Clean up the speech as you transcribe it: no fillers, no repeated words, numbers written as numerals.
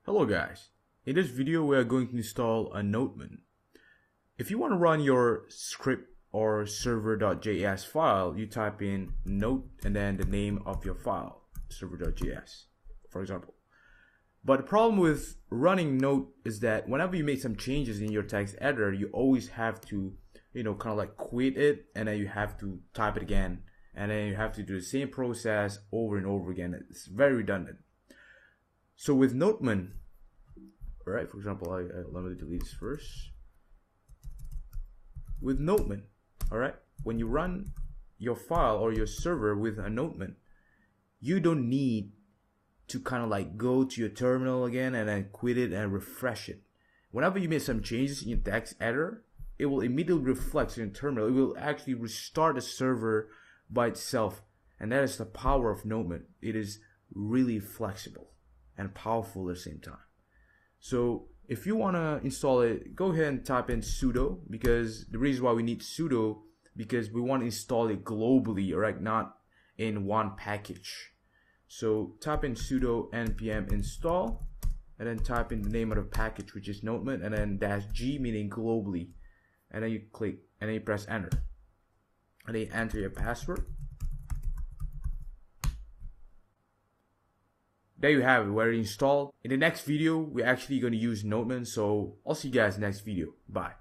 Hello guys, in this video we are going to install a Nodemon. If you want to run your script or server.js file, you type in node and then the name of your file, server.js, for example. But the problem with running Node is that whenever you make some changes in your text editor, you always have to, kind of like quit it, and then you have to type it again, and then you have to do the same process over and over again. It's very redundant. So with Nodemon, right? For example, let me delete this first. With Nodemon, all right, when you run your file or your server with a Nodemon, you don't need to kind of like go to your terminal again and then quit it and refresh it. Whenever you make some changes in your text editor, it will immediately reflect in your terminal. It will actually restart the server by itself, and that is the power of Nodemon. It is really flexible and powerful at the same time. So if you want to install it, go ahead and type in sudo, because the reason why we need sudo, because we want to install it globally, right? Not in one package. So type in sudo npm install, and then type in the name of the package, which is Nodemon, and then -g meaning globally, and then you click and then you press enter, and then you enter your password. There you have it, we're installed. In the next video, we're actually going to use Nodemon, so I'll see you guys next video. Bye.